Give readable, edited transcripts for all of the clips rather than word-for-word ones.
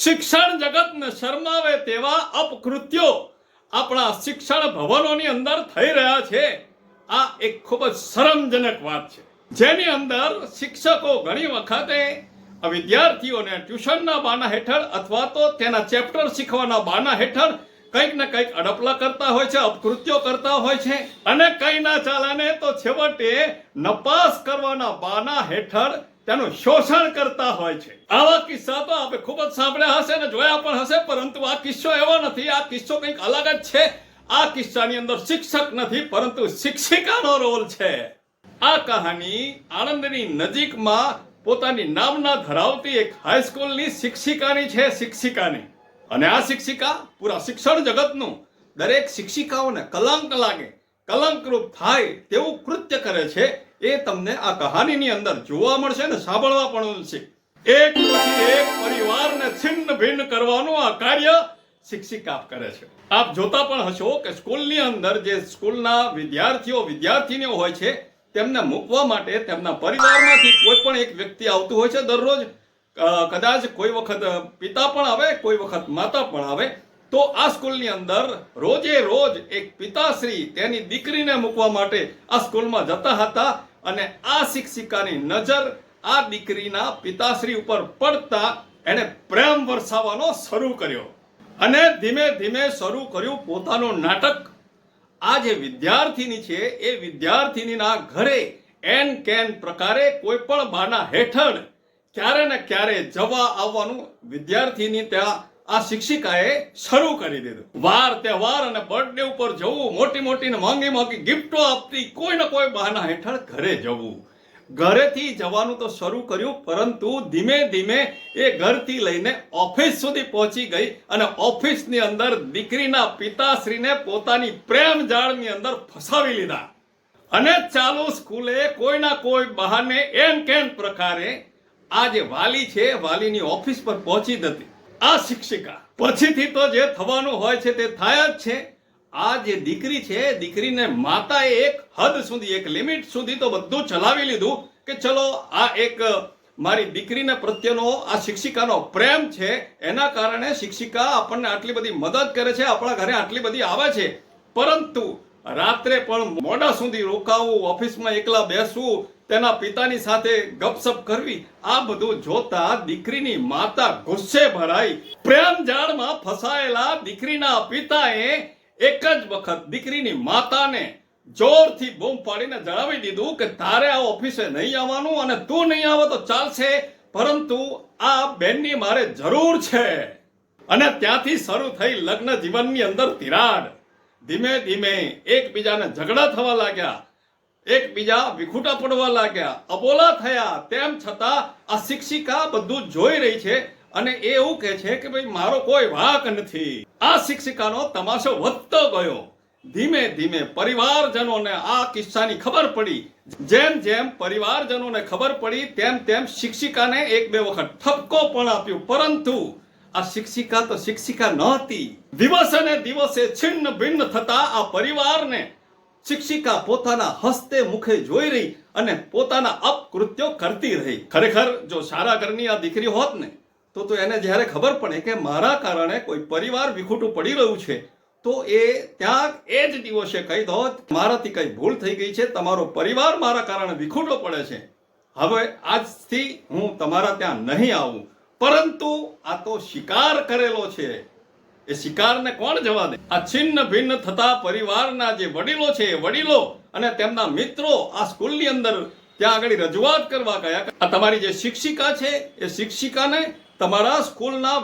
શિક્ષણ જગતને શરમાવે તેવા અપકૃત્યો આપણા શિક્ષણ ભવનોની અંદર થઈ રહ્યા છે. આ એક ખૂબ જ શરમજનક વાત છે, જેની અંદર શિક્ષકો ઘણી વખતે વિદ્યાર્થીઓને ટ્યુશનના બાના હેઠળ અથવા તો તેના ચેપ્ટર શીખવાના બાના હેઠળ કંઈક ને કંઈક અડપલા કરતા હોય છે, અપકૃત્યો કરતા હોય છે, અને કંઈ ના ચાલે તો છેવટે નપાસ કરવાના બાના હેઠળ તેનું શોષણ કરતા હોય છે. આવા કિસ્સા તો આપણે ખૂબ જ સાંભળ્યા હશે ને જોયા પણ હશે, પરંતુ આ કિસ્સો એવો નથી. આ કિસ્સો કંઈક અલગ જ છે. આ કિસ્સાની અંદર શિક્ષક નથી, પરંતુ શિક્ષિકાનો રોલ છે. આ કહાની આણંદની નજીકમાં પોતાની નામના ધરાવતી એક હાઈસ્કૂલની શિક્ષિકાની છે. શિક્ષિકાની, અને આ શિક્ષિકા પૂરા શિક્ષણ જગતનું દરેક શિક્ષિકાઓને કલંક લાગે, કલંકરૂપ થાય તેવું કૃત્ય કરે છે. એ તમને આ કહાનીની અંદર જોવા મળશે ને સાંભળવા પણ મળશે. એક પછી એક પરિવારને છિન્ન ભિન્ન કરવાનું આ કાર્ય શિક્ષિકા કરે છે. આપ જોતા પણ હશો કે સ્કૂલની અંદર જે સ્કૂલના વિદ્યાર્થીનીઓ હોય છે, તેમને મૂકવા માટે તેમના પરિવારમાંથી કોઈ પણ એક વ્યક્તિ આવતું હોય છે દરરોજ. કદાચ કોઈ વખત પિતા પણ આવે, કોઈ વખત માતા પણ આવે. તો આ સ્કૂલની અંદર રોજે રોજ એક પિતાશ્રી તેની દીકરીને મૂકવા માટે આ સ્કૂલમાં જતા હતા, અને આ શિક્ષિકાની નજર આ દીકરીના પિતાશ્રી ઉપર પડતા એણે પ્રેમ વરસાવવાનો શરૂ કર્યો, અને ધીમે ધીમે શરૂ કર્યું પોતાનું નાટક. આ જે વિદ્યાર્થીની છે એ વિદ્યાર્થીનીના ઘરે એન કેન પ્રકારે કોઈ પણ બાના હેઠળ ક્યારે ને ક્યારે જવા આવવાનું વિદ્યાર્થીની ત્યાં આ શિક્ષિકાએ શરૂ કરી દીધું. વાર તહેવાર અને બર્થડે ઉપર જવું, મોટી મોટી ને મોંઘી મોંઘી ગિફ્ટો આપતી, કોઈ ને કોઈ બહાના હેઠળ ઘરે જવું. ઘરેથી જવાનું તો શરૂ કર્યું, પરંતુ ધીમે ધીમે એ ઘરથી લઈને ઓફિસ સુધી પહોંચી ગઈ, અને ઓફિસની અંદર દીકરીના પિતાશ્રીને પોતાની પ્રેમ જાળની અંદર ફસાવી લીધા. અને ચાલુ સ્કૂલે કોઈના કોઈ બહાને એમ કેમ પ્રકારે આ જે વાલી છે, વાલીની ઓફિસ પર પહોંચી હતી આ શિક્ષિકા. પછીથી તો જે થવાનું હોય છે તે થાય જ છે. આ જે દીકરી છે, દીકરીને માતાએ એક હદ સુધી, એક લિમિટ સુધી તો બધું ચલાવી લીધું કે ચલો આ એક મારી દીકરીને પ્રત્યેનો આ શિક્ષિકાનો પ્રેમ છે, એના કારણે શિક્ષિકા આપણને આટલી બધી મદદ કરે છે, આપણા ઘરે આટલી બધી આવે છે. પરંતુ રાત્રે પણ મોડા સુધી રોકાવું, ઓફિસમાં એકલા બેસવું, તેના પિતાની સાથે ગપસપ કરવી, આ બધું જોતા દીકરીની માતા ગુસ્સે ભરાઈ. પ્રેમ જાળમાં ફસાયેલા દીકરીના પિતાએ એક જ વખત દીકરીની માતાને જોરથી બૂમ પાડીને જણાવી દીધું કે તારે આ ઓફિસે નહીં આવવાનું, અને તું નહીં આવે તો ચાલશે, પરંતુ આ બેનની મારે જરૂર છે. અને ત્યાંથી શરૂ થઈ લગ્ન જીવનની અંદર તિરાડ. ધીમે ધીમે એકબીજાને ઝઘડા થવા લાગ્યા, એકબીજા વિખૂટા પડવા લાગ્યા, અબોલા થયા. તેમ છતાં આ શિક્ષિકા બધું જોઈ રહી છે, અને એ એવું કહે છે કે ભાઈ મારો કોઈ વાંક નથી. આ શિક્ષિકાનો તમાશો વધતો ગયો. ધીમે ધીમે પરિવારજનોને આ કિસ્સાની ખબર પડી. જેમ જેમ પરિવારજનોને ખબર પડી તેમ તેમ શિક્ષિકાને એક બે વખત ઠપકો પણ આપ્યો, પરંતુ આ શિક્ષિકા તો શિક્ષિકા નહોતી. દિવસે ને દિવસે છિન્ન ભિન્ન થતા આ પરિવારને શિક્ષિકા પોતાના હસ્તે મુખે જોઈ રહી અને પોતાના અપકૃત્યો કરતી રહી. ખરેખર જો સારા ઘરની આ દીકરી હોત ને તો એને જ્યારે ખબર પડે કે મારા કારણે કોઈ પરિવાર વિખૂટું પડી રહ્યું છે, તો એ ત્યાં એ જ દિવસે કહી દો મારાથી કઈ ભૂલ થઈ ગઈ છે, તમારો પરિવાર મારા કારણે વિખૂટો પડે છે, હવે આજથી હું તમારા ત્યાં નહીં આવું. પરંતુ આ તો શિકાર કરેલો છે, એ શિકારને કોણ જવા દે? આ છિન્ન ભિન્ન થતા પરિવારના જે વડીલો છે, વડીલો અને તેમના મિત્રો આ સ્કૂલની અંદર ત્યાં આગળ રજૂઆત કરવા ગયા. આ તમારી જે શિક્ષિકા છે એ શિક્ષિકાને તમારા સ્કૂલના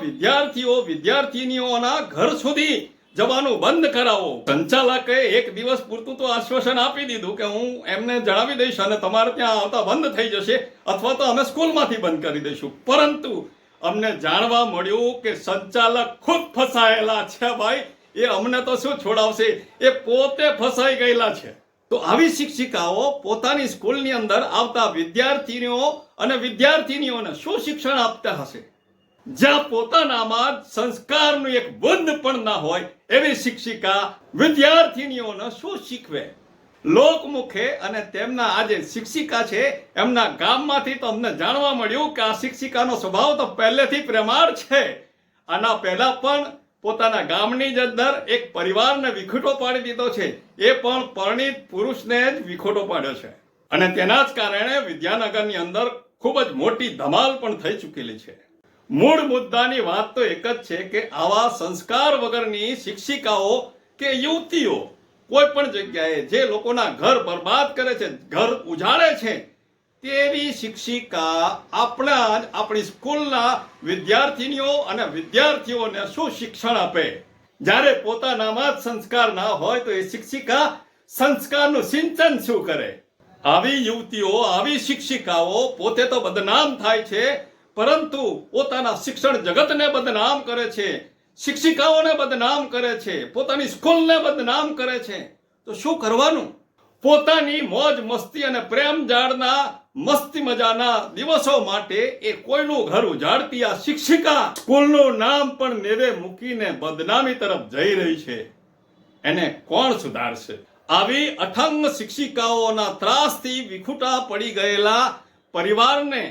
વિદ્યાર્થીનીઓના ઘર સુધી જવાનું બંધ કરાવો. સંચાલકે એક દિવસ પૂરતું તો આશ્વાસન આપી દીધું કે હું એમને જણાવી દઈશ અને તમારે ત્યાં આવતા બંધ થઈ જશે, અથવા તો અમે સ્કૂલમાંથી બંધ કરી દઈશું. પરંતુ અમને જાણવા મળ્યું કે સંચાલક ખુદ ફસાયેલા છે. ભાઈ, એ અમને તો શું છોડાવશે, એ પોતે ફસાઈ ગયેલા છે. તો આવી શિક્ષિકાઓ પોતાની સ્કૂલની અંદર આવતા વિદ્યાર્થીનીઓ અને વિદ્યાર્થીનીઓને શું શિક્ષણ આપતા હશે? જ્યાં પોતાનામાં સંસ્કારનું એક બુંદ પણ ના હોય એવી શિક્ષિકા વિદ્યાર્થીનીઓને શું શીખવે? લોકમુખે અને તેમના આ જે શિક્ષિકા છે એમના ગામમાંથી તો અમને જાણવા મળ્યું કે આ શિક્ષિકાનો સ્વભાવ તો પહેલેથી પ્રેમાળ છે, આના પહેલા પણ પોતાના ગામની જ અંદર એક પરિવારને વિખૂટો પાડી દીધો છે, એ પણ પરિણીત પુરુષને જ વિખૂટો પાડ્યો છે. અને તેના જ કારણે વિદ્યાનગરની અંદર ખૂબ જ મોટી ધમાલ પણ થઈ ચૂકેલી છે. મૂળ મુદ્દાની વાત તો એક જ છે કે આવા સંસ્કાર વગરની શિક્ષિકાઓ કે યુવતીઓ કોઈ પણ જગ્યાએ જે લોકોના ઘર બરબાદ કરે છે, ઘર ઉજાડે છે, તેવી શિક્ષિકા આપણી સ્કૂલના વિદ્યાર્થીનીઓ અને વિદ્યાર્થીઓને શું શિક્ષણ આપે? જ્યારે પોતાનામાં જ સંસ્કાર ના હોય તો એ શિક્ષિકા સંસ્કારનું સિંચન શું કરે? આવી યુવતીઓ, આવી શિક્ષિકાઓ પોતે તો બદનામ થાય છે, પરંતુ પોતાના શિક્ષણ જગતને બદનામ કરે છે, શિક્ષિકાઓને બદનામ કરે છે, પોતાની સ્કૂલને બદનામ કરે છે. તો શું કરવાનું? પોતાની મોજ મસ્તી અને પ્રેમ જાળના મસ્તી મજાના દિવસો માટે એ કોઈનું ઘર ઉજાડતી આ શિક્ષિકા સ્કૂલનું નામ પણ નેવે મૂકીને બદનામી તરફ જઈ રહી છે. એને કોણ સુધારશે? આવી અઠંગ શિક્ષિકાઓના ત્રાસથી વિખૂટા પડી ગયેલા પરિવારને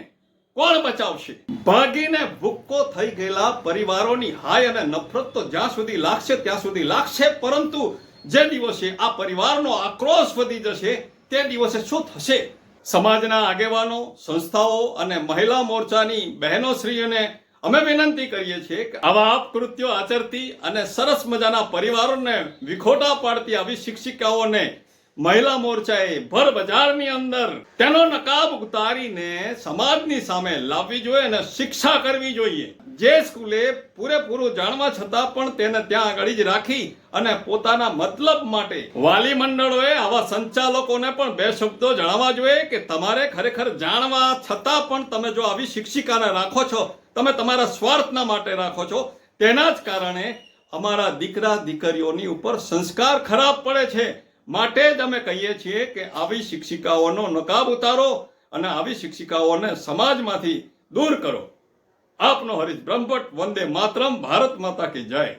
કોણ બચાવશે? ભાગીને ભૂક્કો થઈ ગયેલા પરિવારોની હાય અને નફરત તો જ્યાં સુધી લાગશે ત્યાં સુધી લાગશે, પરંતુ જે દિવસે આ પરિવારનો આક્રોશ વધી જશે તે દિવસે શું થશે? સમાજના આગેવાનો, સંસ્થાઓ અને મહિલા મોરચાની બહેનોશ્રીઓને અમે વિનંતી કરીએ છીએ કે આવા અપકૃત્યો આચરતી અને સરસ મજાના પરિવારોને વિખોટા પાડતી આવી શિક્ષિકાઓને મહિલા મોરચાએ ભર બજારની અંદર તેનો નકાબ ઉતારીને સમાજની સામે લાવવી જોઈએ અને શિક્ષા કરવી જોઈએ. જે સ્કૂલે પૂરેપૂરું જાણવા છતાં પણ તેને ત્યાં આગળ જ રાખી અને પોતાના મતલબ માટે વાલી મંડળોએ આવા સંચાલકોને પણ બે શબ્દો જણાવવા જોઈએ કે તમારે ખરેખર જાણવા છતાં પણ તમે જો આવી શિક્ષિકાને રાખો છો, તમે તમારા સ્વાર્થના માટે રાખો છો, તેના જ કારણે અમારા દીકરા દીકરીઓની ઉપર સંસ્કાર ખરાબ પડે છે. માટે જ અમે કહીએ છીએ કે આવી શિક્ષિકાઓનો નકાબ ઉતારો અને આવી શિક્ષિકાઓને સમાજમાંથી દૂર કરો. આપનો હરીશ બ્રહ્મભટ્ટ. વંદે માતરમ. ભારત માતા કી જય.